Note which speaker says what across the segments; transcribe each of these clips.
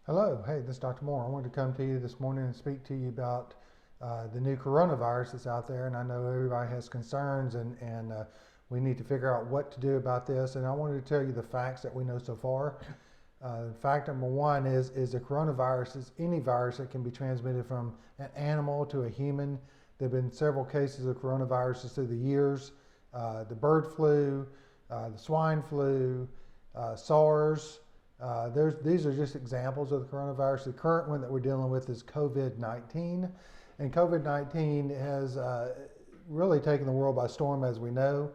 Speaker 1: Hello, hey, this is Dr. Moore. I wanted to come to you this morning and speak to you about the new coronavirus that's out there. And I know everybody has concerns and we need to figure out what to do about this. And I wanted to tell you the facts that we know so far. Fact number one is the coronavirus is any virus that can be transmitted from an animal to a human. There have been several cases of coronaviruses through the years. The bird flu, the swine flu, SARS. These are just examples of the coronavirus. The current one that we're dealing with is COVID-19. And COVID-19 has really taken the world by storm, as we know.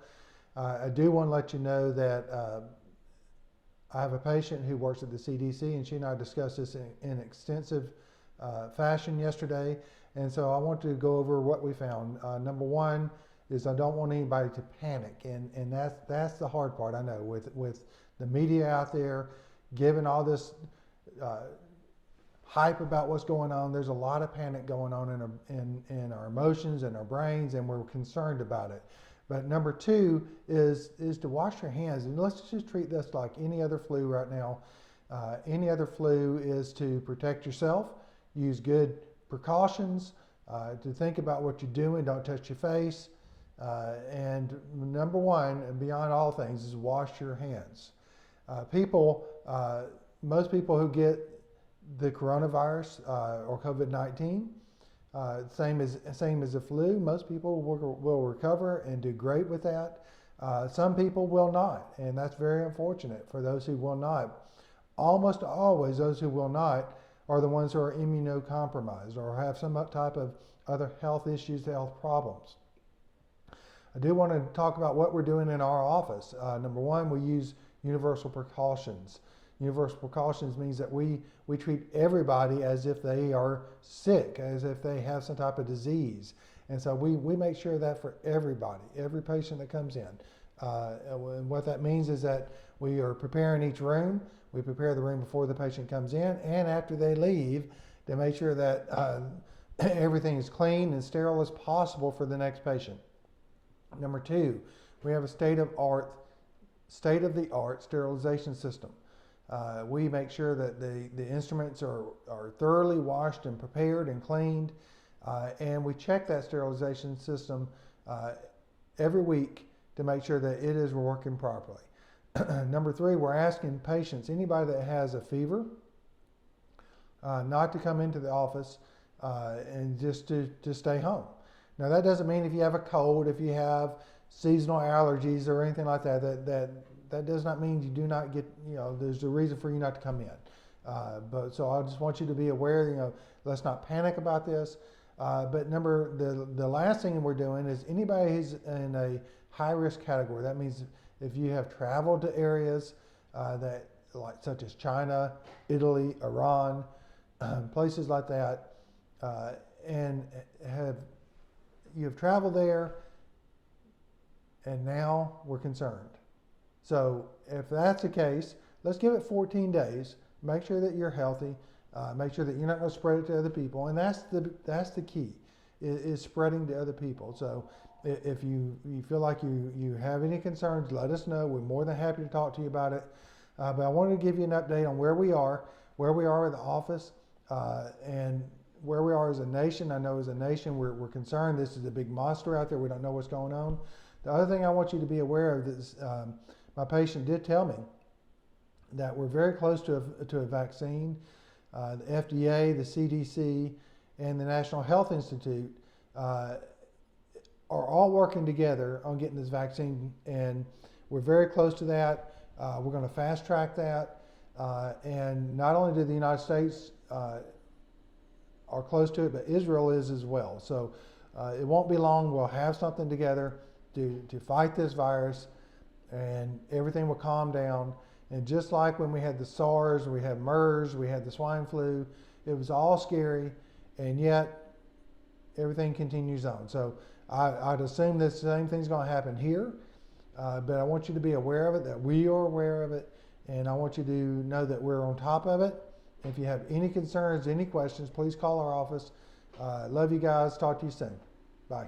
Speaker 1: I do want to let you know that I have a patient who works at the CDC, and she and I discussed this in extensive fashion yesterday. And so I want to go over what we found. Number one is I don't want anybody to panic. And that's the hard part, I know, with the media out there given all this hype about what's going on. There's a lot of panic going on in our emotions and our brains, and we're concerned about it. But number two is to wash your hands, and let's just treat this like any other flu right now. Any other flu is to protect yourself, use good precautions, to think about what you're doing, don't touch your face, and number one, and beyond all things, is wash your hands. Most people who get the coronavirus or COVID-19, same as the flu, most people will recover and do great with that. Some people will not, and that's very unfortunate for those who will not. Almost always those who will not are the ones who are immunocompromised or have some type of other health issues, health problems. I do want to talk about what we're doing in our office. Number one, we use universal precautions. Universal precautions means that we treat everybody as if they are sick, as if they have some type of disease. And so we make sure that for everybody, every patient that comes in. And what that means is that we are preparing each room. We prepare the room before the patient comes in and after they leave to make sure that everything is clean and sterile as possible for the next patient. Number two, we have a state-of-the-art sterilization system. We make sure that the instruments are thoroughly washed and prepared and cleaned, and we check that sterilization system every week to make sure that it is working properly. Number three, we're asking patients, anybody that has a fever, not to come into the office and just to stay home. Now that doesn't mean if you have a cold, if you have seasonal allergies or anything like that, that does not mean you do not get, there's a reason for you not to come in. So I just want you to be aware, let's not panic about this. But the last thing we're doing is anybody who's in a high risk category. That means if you have traveled to areas such as China, Italy, Iran, places like that, and you have traveled there, and now we're concerned. So if that's the case, let's give it 14 days. Make sure that you're healthy. Make sure that you're not going to spread it to other people. And that's the key, is spreading to other people. So if you feel like you have any concerns, let us know. We're more than happy to talk to you about it. But I wanted to give you an update on where we are with the office, and where we are as a nation. I know as a nation we're concerned. This is a big monster out there. We don't know what's going on. The other thing I want you to be aware of is my patient did tell me that we're very close to a vaccine. The FDA, the CDC, and the National Health Institute are all working together on getting this vaccine, and we're very close to that. We're going to fast track that, and not only do the United States are close to it, but Israel is as well. So it won't be long. We'll have something together to fight this virus, and everything will calm down. And just like when we had the SARS, we had MERS, we had the swine flu, it was all scary, and yet everything continues on. So I'd assume the same thing's going to happen here, but I want you to be aware of it, that we are aware of it, and I want you to know that we're on top of it. If you have any concerns, any questions, please call our office. Love you guys. Talk to you soon. Bye.